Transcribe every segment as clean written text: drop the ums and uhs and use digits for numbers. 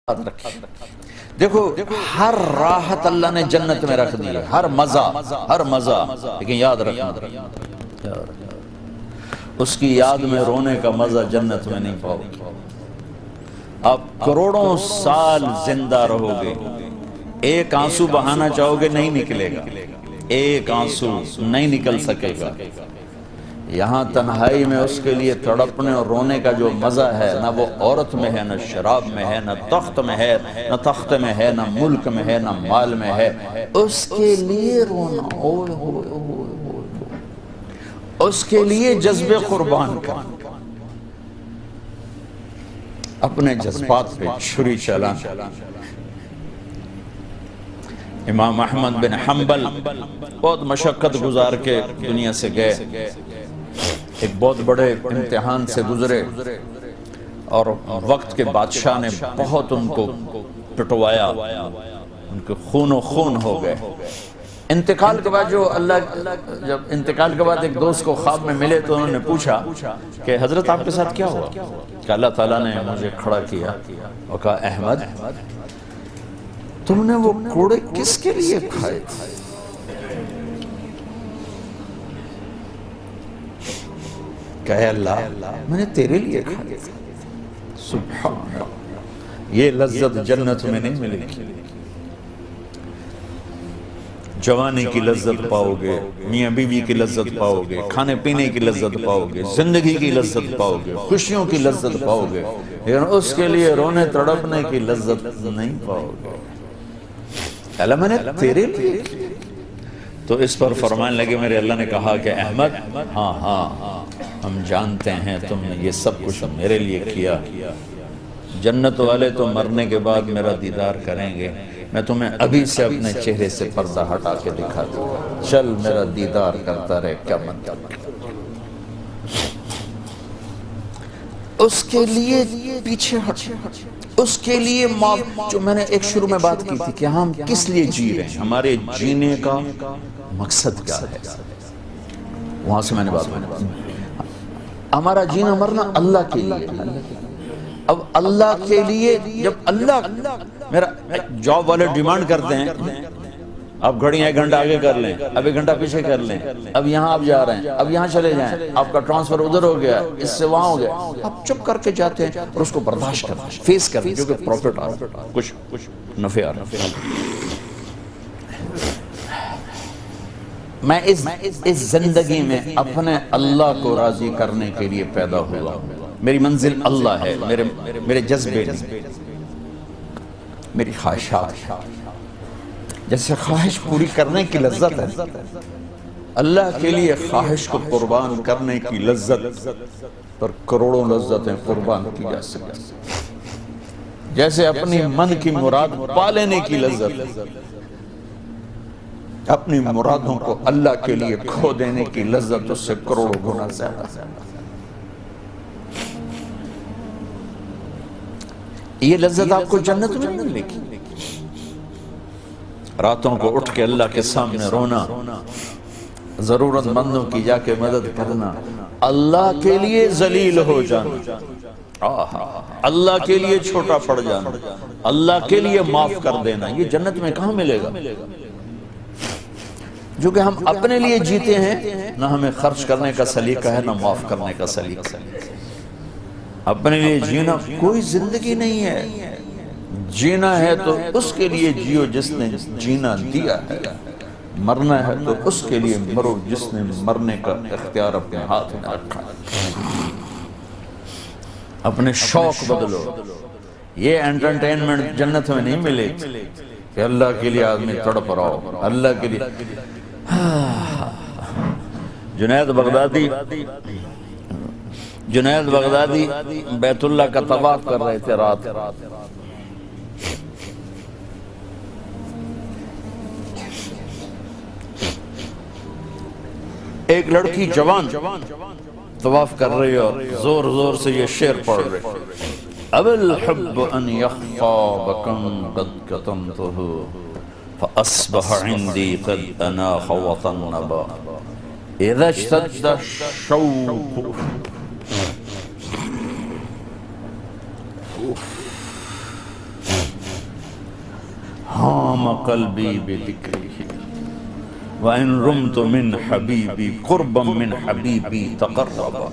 یاد رکھیں۔ دیکھو ہر راحت اللہ نے جنت میں رکھ دی ہے، ہر مزہ، لیکن یاد رکھنا اس کی یاد میں رونے کا مزہ جنت میں نہیں پاؤ گے۔ آپ کروڑوں سال زندہ رہو گے، ایک آنسو بہانا چاہو گے نہیں نکلے گا، ایک آنسو نہیں نکل سکے گا۔ یہاں تنہائی میں اس کے لیے تڑپنے اور رونے کا جو مزہ ہے، نہ وہ عورت میں ہے، نہ شراب میں ہے، نہ تخت میں ہے، نہ تخت میں ہے، نہ ملک میں ہے، نہ مال میں ہے۔ اس کے لیے رونا، اس کے لیے جذب قربان کرنا، اپنے جذبات پہ چھری چلانا۔ امام احمد بن حنبل بہت مشقت گزار کے دنیا سے گئے، ایک بہت بڑے امتحان سے گزرے اور وقت کے بادشاہ نے بہت ان کو پٹوایا، ان کے خون و خون ہو گئے۔ انتقال کے بعد جب انتقال کے بعد ایک دوست کو خواب میں ملے تو انہوں نے پوچھا کہ حضرت آپ کے ساتھ کیا ہوا؟ کہ اللہ تعالیٰ نے مجھے کھڑا کیا اور کہا احمد تم نے وہ کوڑے کس کے لیے کھائے تھے؟ کہے اللہ میں نے تیرے لیے کھائے تھے۔ سبحان اللہ، یہ لذت جنت میں نہیں ملے گی۔ جوانی کی لذت پاؤ گے، میاں بیوی کی لذت پاؤ گے، کھانے پینے کی لذت پاؤ گے، زندگی کی لذت پاؤ گے، خوشیوں کی لذت پاؤ گے، لیکن اس کے لیے رونے تڑپنے کی لذت نہیں پاؤ گے۔ اللہ میں نے تیرے لیے، تو اس پر فرمانے لگے میرے اللہ نے کہا کہ احمد ہاں ہم جانتے ہیں تم نے یہ سب کچھ میرے لیے کیا۔ جنت والے تو مرنے کے بعد میرا دیدار کریں گے، میں تمہیں ابھی سے اپنے چہرے سے پردہ ہٹا کے دکھا دوں گا، چل میرا دیدار کرتا رہے۔ کیا مطلب؟ اس کے لیے پیچھے ہٹ، اس کے لیے جو میں نے ایک شروع میں بات کی تھی کہ ہم کس لیے جی رہے ہیں، ہمارے جینے کا مقصد کیا ہے، وہاں سے میں نے بات کی۔ ہمارا جینا مرنا اللہ کے لیے، اب اللہ کے لیے جب اللہ میرا جاب والے ڈیمانڈ کرتے ہیں آپ گھڑیاں 1 گھنٹہ آگے کر لیں، اب 1 گھنٹہ پیچھے کر لیں، اب یہاں آپ جا رہے ہیں، اب یہاں چلے جائیں، آپ کا ٹرانسفر ادھر ہو گیا، اس سے وہاں ہو گیا، آپ چپ کر کے جاتے ہیں اور اس کو برداشت کرتے ہیں، فیس کرتے ہیں، کیونکہ پروفٹ آ رہا ہے، کچھ نفع آ رہا ہے۔ میں اس زندگی میں اپنے اللہ کو راضی کرنے کے لیے پیدا ہوا، میری منزل اللہ ہے، میرے جذبے نہیں، میری خواہشات، جیسے خواہش پوری کرنے کی لذت ہے، اللہ کے لیے خواہش کو قربان کرنے کی لذت پر کروڑوں لذتیں قربان کی جا سکتی، جیسے اپنی من کی مراد پا لینے کی لذت، اپنی مرادوں کو اللہ کے لیے کھو دینے کی لذت اس سے کروڑوں گنا زیادہ۔ یہ لذت آپ کو جنت میں نہیں ملے گی۔ راتوں کو اٹھ کے اللہ کے سامنے رونا، ضرورت مندوں کی جا کے مدد کرنا، اللہ کے لیے ذلیل ہو جانا، اللہ کے لیے چھوٹا پڑ جانا، اللہ کے لیے معاف کر دینا، یہ جنت میں کہاں ملے گا؟ جو کہ ہم اپنے لیے جیتے ہیں، نہ ہمیں خرچ کرنے کا سلیقہ ہے، نہ معاف کرنے کا سلیقہ ہے۔ اپنے لیے جینا کوئی زندگی نہیں ہے، جینا ہے تو اس کے لیے جیو جس نے جینا دیا ہے، مرنا ہے تو اس کے لیے مرو جس نے مرنے کا اختیار اپنے ہاتھ میں رکھا ہے۔ اپنے شوق بدلو، یہ انٹرٹینمنٹ جنت میں نہیں ملے کہ اللہ کے لیے آدمی تڑپ رہا ہو، اللہ کے لیے۔ جنید بغدادی بیت اللہ کا طواف کر رہے تھے رات، ایک لڑکی جوان طواف کر رہی اور زور زور سے یہ شعر پڑھ رہے، اب الحب ان یخفا بکم قد کتمتہ فأصبح عندي قد أناخ وطنبا إذا اشتد الشوق ہام قلبی بذکرہ وَإِن رُمْتُ مِنْ حَبِيبِ قُرْبًا مِنْ حَبِيبِ تَقَرَّبًا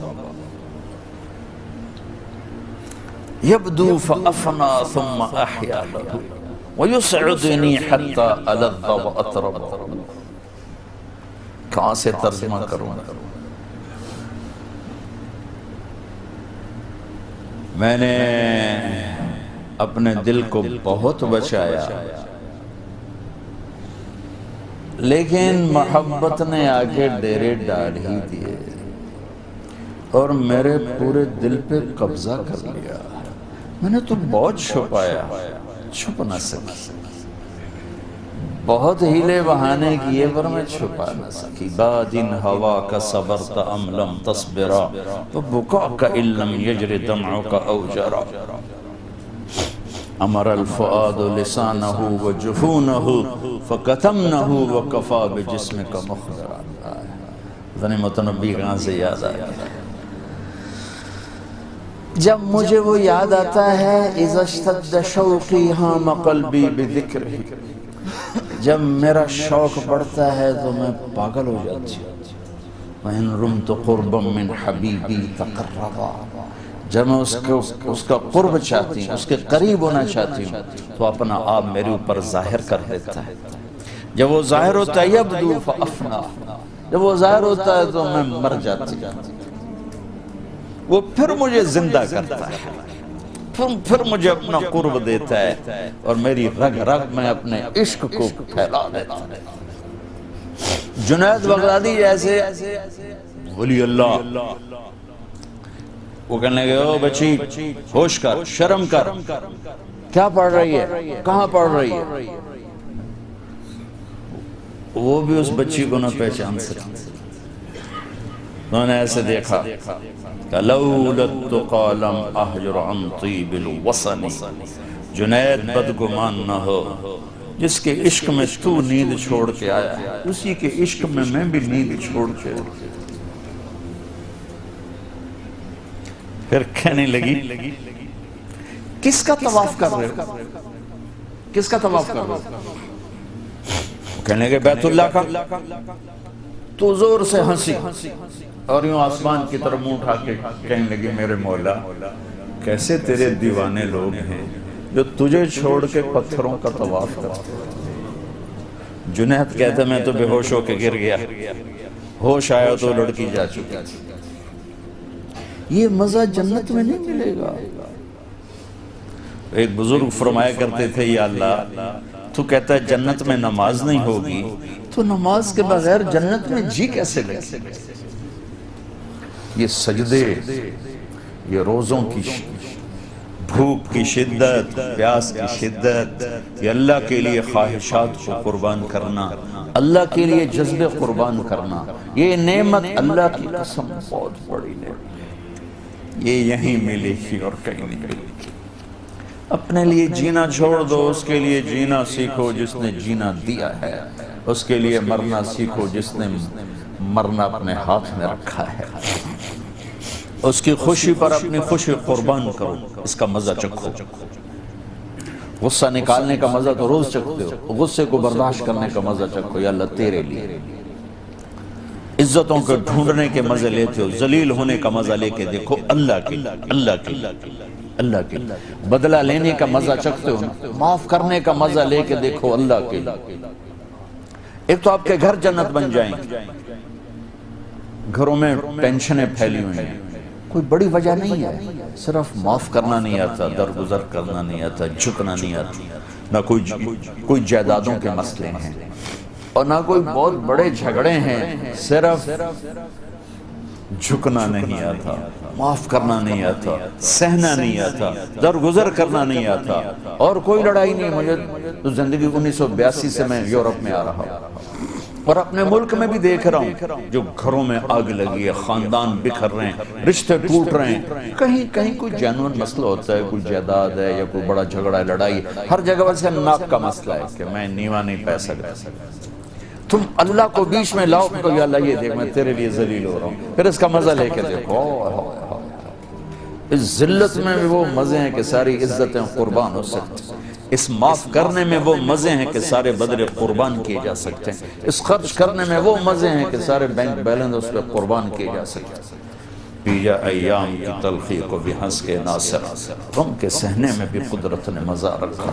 يَبْدُو فَأَفْنَا ثُمَّ أَحْيَا لَهُ وَيُسْعِدُنِي حَتَّى أَلَذَّ وَأَطْرَبَ. کہاں سے ترجمہ کروں؟ میں نے اپنے دل کو بہت بچایا، لیکن محبت نے آگے ڈیرے ڈال ہی دیے اور میرے پورے دل پہ قبضہ کر لیا. میں نے تو بہت چھپایا، چھپ نہ سکی، بہت ہیلے بہانے کیے پر میں چھپا نہ سکی. بادن ہوا کا صبرت ام لم تصبرا وبکاک ان لم یجر دمعک او جرا. امر الفؤاد لسانہ وجفونہ فکتمنہ وکفا بجسمک مخبرا. ذنی متنبی کہاں سے یاد آیا؟ جب مجھے وہ یاد آتا ہے اذا اشتد شوقی ہام قلبی بذکرہ، جب میرا شوق بڑھتا ہے تو میں پاگل ہو جاتی ہوں. وَإِن رُمْتُ قُرْبًا مِّنْ حَبِيبِي تَقَرَّبًا، جب میں اس کا قرب چاہتی ہوں، اس کے قریب ہونا چاہتی ہوں تو اپنا آپ میرے اوپر ظاہر کر دیتا ہے. جب وہ ظاہر ہوتا ہے یبدو فأفنا، جب وہ ظاہر ہوتا ہے تو میں مر جاتی ہوں. وہ پھر مجھے زندہ کرتا ہے، پھر مجھے اپنا قرب دیتا ہے اور میری رگ رگ میں اپنے عشق کو پھیلا دیتا ہے. جنید بغدادی جیسے ولی اللہ، وہ کہنے لگے او بچی ہوش کر، شرم کر، کیا پڑھ رہی ہے، کہاں پڑھ رہی ہے؟ وہ بھی اس بچی کو نہ پہچان سکتے. انہوں نے ایسے دیکھا کہ لولا التقى لم احجر عن طیب الوصن. جنید بدگمان نہ ہو، جس کے عشق میں تو نیند چھوڑ کے آیا ہے اسی کے عشق میں میں بھی نیند چھوڑ کے. پھر کہنے لگی کس کا طواف کر رہے ہو، کس کا طواف کر رہے ہو؟ کہنے لگے بیت اللہ کا. تو زور سے ہنسی اور یوں آسمان کی طرف منہ اٹھا کے کہنے لگی میرے مولا کیسے تیرے دیوانے لوگ ہیں جو تجھے چھوڑ کے پتھروں کا طواف کرتے. جنید کہتا میں تو بے ہوش ہو کے گر گیا، ہوش آیا تو لڑکی جا چکی. یہ مزہ جنت میں نہیں ملے گا. ایک بزرگ فرمایا کرتے تھے یا اللہ تو کہتا ہے جنت میں نماز نہیں ہوگی تو نماز کے بغیر جنت میں جی کیسے لگے؟ یہ سجدے، یہ روزوں کی بھوک کی شدت، پیاس کی شدت، یہ اللہ کے لیے خواہشات کو قربان کرنا، اللہ کے لیے جذبے قربان کرنا، یہ نعمت اللہ کی قسم بہت بڑی نعمت. یہ یہیں ملے گی اور کہیں نہیں ملے گی. اپنے لیے جینا چھوڑ دو، اس کے لیے جینا سیکھو جس نے جینا دیا ہے. اس کے لیے مرنا سیکھو جس نے مرنا اپنے ہاتھ میں رکھا ہے. اس کی خوشی پر اپنی خوشی قربان کرو، اس کا مزہ چکھو. غصہ نکالنے کا مزہ تو روز چکھتے ہو، غصے کو برداشت کرنے کا مزہ چکھو. یا اللہ تیرے لیے. عزتوں کو ڈھونڈنے کے مزے لیتے ہو، ذلیل ہونے کا مزہ لے کے دیکھو اللہ کے اللہ کے. بدلہ لینے کا مزہ چکھتے ہو، معاف کرنے کا مزہ لے کے دیکھو اللہ کے. ایک تو آپ کے گھر جنت بن جائیں. گھروں میں ٹینشنیں پھیلی ہوئی ہیں، کوئی بڑی وجہ نہیں ہے، صرف معاف کرنا نہیں آتا، درگزر کرنا نہیں آتا، جھکنا نہیں آتا. نہ کوئی جائیدادوں کے مسئلے ہیں اور نہ کوئی بہت بڑے جھگڑے ہیں، صرف جھکنا نہیں آتا، معاف کرنا نہیں آتا، سہنا نہیں آتا، درگزر کرنا نہیں آتا. اور کوئی لڑائی نہیں. مجھے تو زندگی 1982 سے میں یورپ میں آ رہا ہوں اور اپنے ملک میں بھی دیکھ رہا ہوں جو گھروں میں آگ لگی ہے، خاندان بکھر رہے ہیں، رشتے ٹوٹ رہے ہیں. کہیں کوئی جینوئن مسئلہ ہوتا ہے، کوئی جائیداد ہے یا کوئی بڑا جھگڑا ہے، لڑائی. ہر جگہ ویسے ناک کا مسئلہ ہے کہ میں نیوا نہیں پہ سکتا. تم اللہ کو بیچ میں لاؤ تو یا اللہ یہ دیکھ میں تیرے لیے ذلیل ہو رہا ہوں، پھر اس کا مزہ لے کے دیکھو. اس ذلت میں بھی وہ مزے ہیں کہ ساری عزتیں قربان ہو سکتی. اس معاف کرنے میں وہ مزے ہیں کہ سارے بدلے قربان کیے جا سکتے ہیں، اس خرچ کرنے میں وہ مزے ہیں کہ سارے بینک بیلنس اس پہ قربان کیے جا سکتے ہیں۔ پی جا ایام کی تلخی کو بھی ہنس کے ناصر، غم کے سہنے میں بھی قدرت نے مزہ رکھا۔